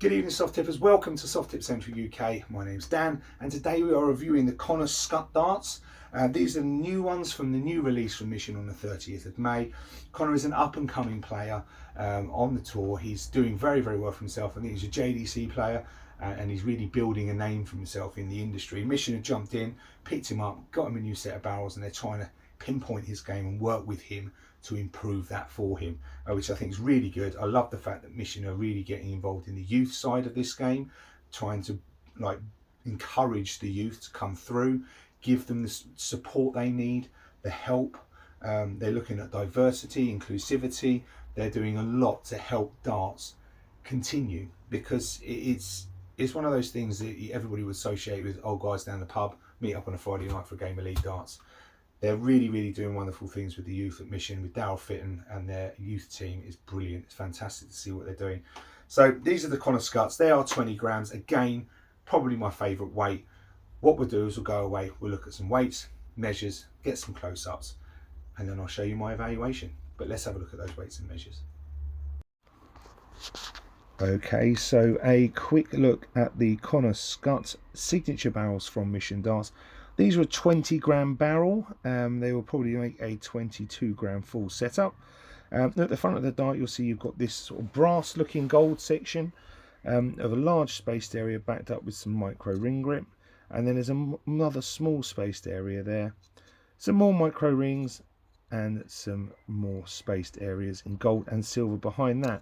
Good evening, Soft Tippers. Welcome to Soft Tip Central UK. My name's Dan, and today we are reviewing the Conner Scutt darts. These are the new ones from the new release from Mission on the 30th of May. Conner is an up-and-coming player on the tour. He's doing very, very well for himself. I think he's a JDC player, and he's really building a name for himself in the industry. Mission have jumped in, picked him up, got him a new set of barrels, and they're trying to pinpoint his game and work with him to improve that for him, which I think is really good. I love the fact that Mission are really getting involved in the youth side of this game, trying to encourage the youth to come through, give them the support they need, the help. They're looking at diversity, inclusivity. They're doing a lot to help darts continue, because it's one of those things that everybody would associate with old guys down the pub, meet up on a Friday night for a game of league darts. They're really, really doing wonderful things with the youth at Mission, with Daryl Fitton and their youth team is brilliant. It's fantastic to see what they're doing. So these are the Conner Scutts. They are 20 grams. Again, probably my favourite weight. What we'll do is we'll go away, we'll look at some weights, measures, get some close-ups, and then I'll show you my evaluation. But let's have a look at those weights and measures. Okay, so a quick look at the Conner Scutt Signature barrels from Mission Darts. These were a 20 gram barrel. They will probably make a 22 gram full setup. At the front of the dart, you'll see you've got this sort of brass looking gold section of a large spaced area backed up with some micro ring grip. And then there's another small spaced area there. Some more micro rings and some more spaced areas in gold and silver behind that.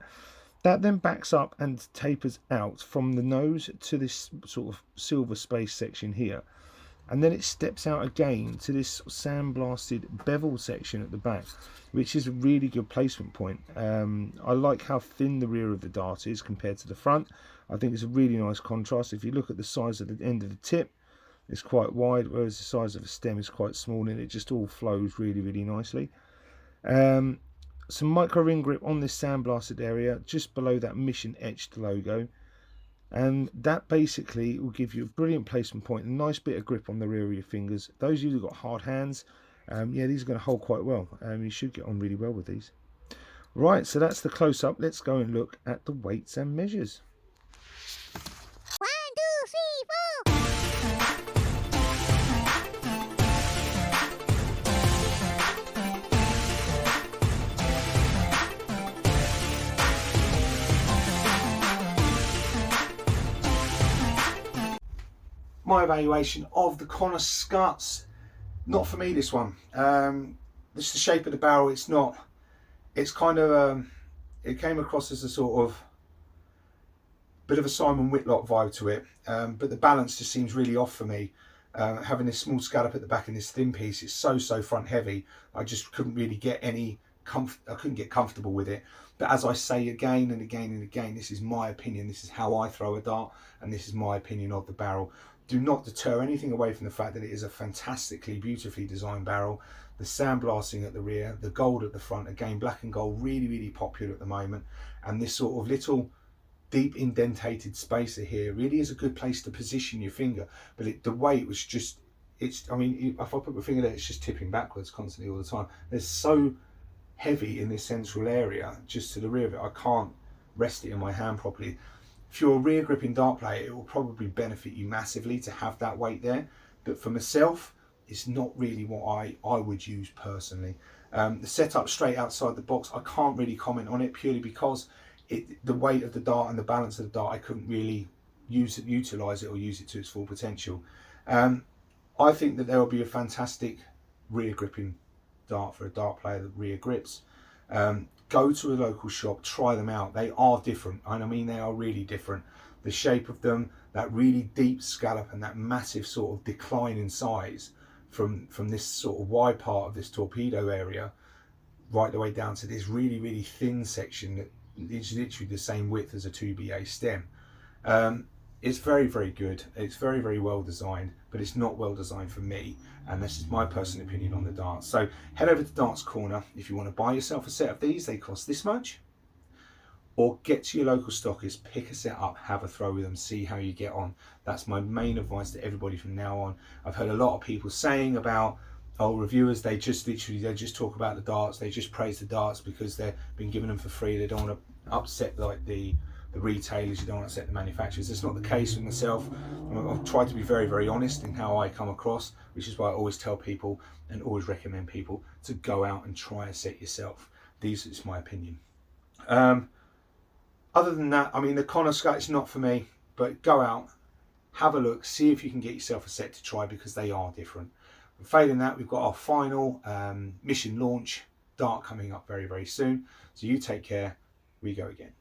That then backs up and tapers out from the nose to this sort of silver space section here. And then it steps out again to this sandblasted bevel section at the back, which is a really good placement point. I like how thin the rear of the dart is compared to the front. I think it's a really nice contrast. If you look at the size of the end of the tip, it's quite wide, whereas the size of the stem is quite small, and it just all flows really, really nicely. Some micro ring grip on this sandblasted area, just below that Mission etched logo. And that basically will give you a brilliant placement point, a nice bit of grip on the rear of your fingers. Those of you who've got hard hands, yeah, these are going to hold quite well. You should get on really well with these. Right, so that's the close-up. Let's go and look at the weights and measures. My evaluation of the Conner Scutts, not for me this one. This is the shape of the barrel. It's kind of it came across as a sort of bit of a Simon Whitlock vibe to it, but the balance just seems really off for me. Having this small scallop at the back and this thin piece, it's so front heavy. I just couldn't really get any I couldn't get comfortable with it. But as I say again and again and again, this is my opinion. This is how I throw a dart, and this is my opinion of the barrel. Do not deter anything away from the fact that it is a fantastically, beautifully designed barrel. The sandblasting at the rear, the gold at the front, again, black and gold, really, really popular at the moment. And this sort of little deep indentated spacer here really is a good place to position your finger. But the weight was just, I mean, if I put my finger there, it's just tipping backwards constantly all the time. There's so heavy in this central area, just to the rear of it, I can't rest it in my hand properly. If you're a rear gripping dart player, it will probably benefit you massively to have that weight there. But for myself, it's not really what I would use personally. The setup straight outside the box, I can't really comment on it purely because the weight of the dart and the balance of the dart, I couldn't really utilise it or use it to its full potential. I think that there will be a fantastic rear gripping dart for a dart player that rear grips. Go to a local shop, try them out. They are different, and I mean they are really different. The shape of them, that really deep scallop and that massive sort of decline in size from this sort of wide part of this torpedo area right the way down to this really, really thin section that is literally the same width as a 2BA stem. It's very, very good. It's very, very well designed, but it's not well designed for me, and this is my personal opinion on the darts. So head over to Darts Corner if you want to buy yourself a set of these. They cost this much. Or get to your local stockist, pick a set up, have a throw with them, see how you get on. That's my main advice to everybody from now on. I've heard a lot of people saying about, oh, reviewers, they just talk about the darts, they just praise the darts because they've been giving them for free. They don't want to upset like the the retailers, you don't want to upset the manufacturers. It's not the case with myself. I've tried to be very, very honest in how I come across, which is why I always tell people and always recommend people to go out and try a set yourself. This is my opinion. Other than that, I mean, the Conner Scutt is not for me, but go out, have a look, see if you can get yourself a set to try, because they are different. And failing that, we've got our final mission launch dart coming up very, very soon. So you take care. We go again.